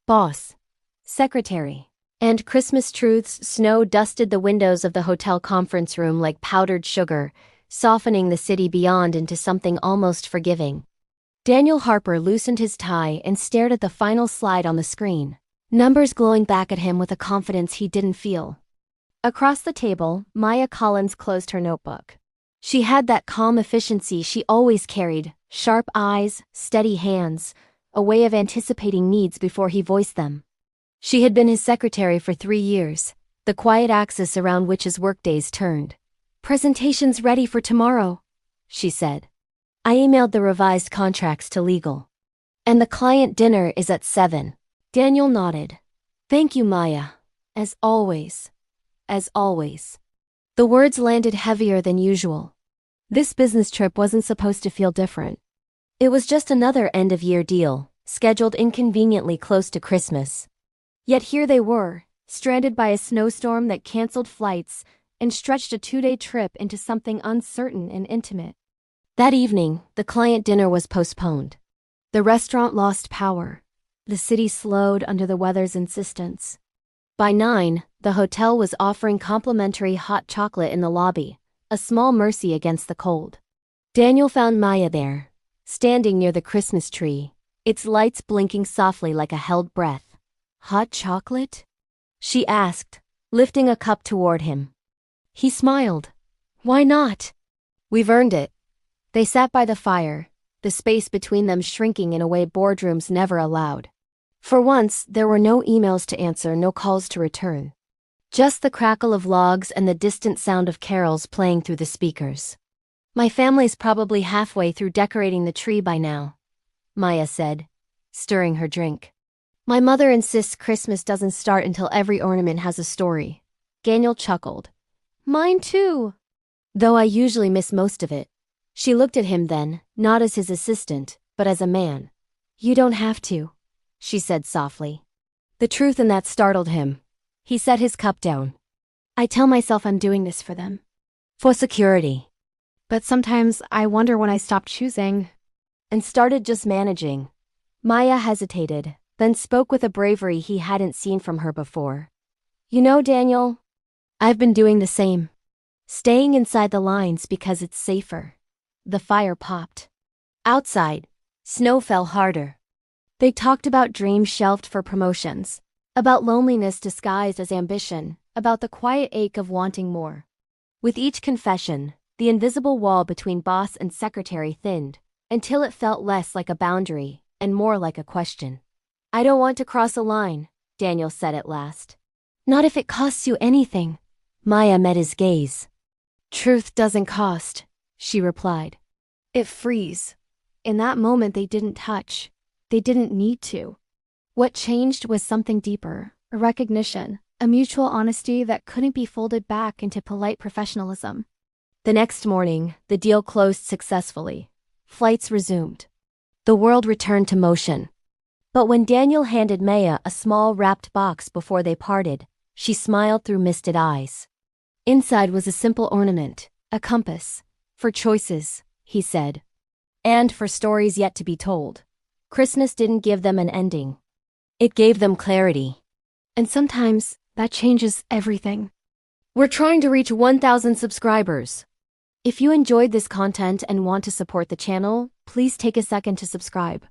boss, secretary, and Christmas truths. Snow dusted the windows of the hotel conference room like powdered sugar, softening the city beyond into something almost forgiving. Daniel Harper loosened his tie and stared at the final slide on the screen, numbers glowing back at him with a confidence he didn't feel. Across the table, Maya Collins closed her notebook. She had that calm efficiency she always carried, sharp eyes, steady hands, a way of anticipating needs before he voiced them. She had been his secretary for 3 years, the quiet axis around which his workdays turned. "Presentation's ready for tomorrow," she said. "I emailed the revised contracts to legal. And the client dinner is at 7. Daniel nodded. "Thank you, Maya. As always. As always." The words landed heavier than usual. This business trip wasn't supposed to feel different. It was just another end-of-year deal, scheduled inconveniently close to Christmas. Yet here they were, stranded by a snowstorm that canceled flights and stretched a 2-day trip into something uncertain and intimate. That evening, the client dinner was postponed. The restaurant lost power. The city slowed under the weather's insistence. By 9, the hotel was offering complimentary hot chocolate in the lobby, a small mercy against the cold. Daniel found Maya there, standing near the Christmas tree, its lights blinking softly like a held breath. "Hot chocolate?" she asked, lifting a cup toward him. He smiled. "Why not? We've earned it." They sat by the fire, the space between them shrinking in a way boardrooms never allowed. For once, there were no emails to answer, no calls to return. Just the crackle of logs and the distant sound of carols playing through the speakers. "My family's probably halfway through decorating the tree by now," Maya said, stirring her drink. "My mother insists Christmas doesn't start until every ornament has a story." Daniel chuckled. "Mine too. Though I usually miss most of it." She looked at him then, not as his assistant, but as a man. "You don't have to," she said softly. The truth in that startled him. He set his cup down. "I tell myself I'm doing this for them. For security. But sometimes I wonder when I stopped choosing." And started just managing. Maya hesitated, then spoke with a bravery he hadn't seen from her before. "You know, Daniel, I've been doing the same. Staying inside the lines because it's safer." The fire popped. Outside, snow fell harder. They talked about dreams shelved for promotions, about loneliness disguised as ambition, about the quiet ache of wanting more. With each confession, the invisible wall between boss and secretary thinned, until it felt less like a boundary and more like a question. "I don't want to cross a line," Daniel said at last. "Not if it costs you anything." Maya met his gaze. "Truth doesn't cost," she replied. "It frees." In that moment they didn't touch. They didn't need to. What changed was something deeper, a recognition, a mutual honesty that couldn't be folded back into polite professionalism. The next morning, the deal closed successfully. Flights resumed. The world returned to motion. But when Daniel handed Maya a small wrapped box before they parted, she smiled through misted eyes. Inside was a simple ornament, a compass. "For choices," he said. "And for stories yet to be told." Christmas didn't give them an ending. It gave them clarity. And sometimes, that changes everything. We're trying to reach 1,000 subscribers. If you enjoyed this content and want to support the channel, please take a second to subscribe.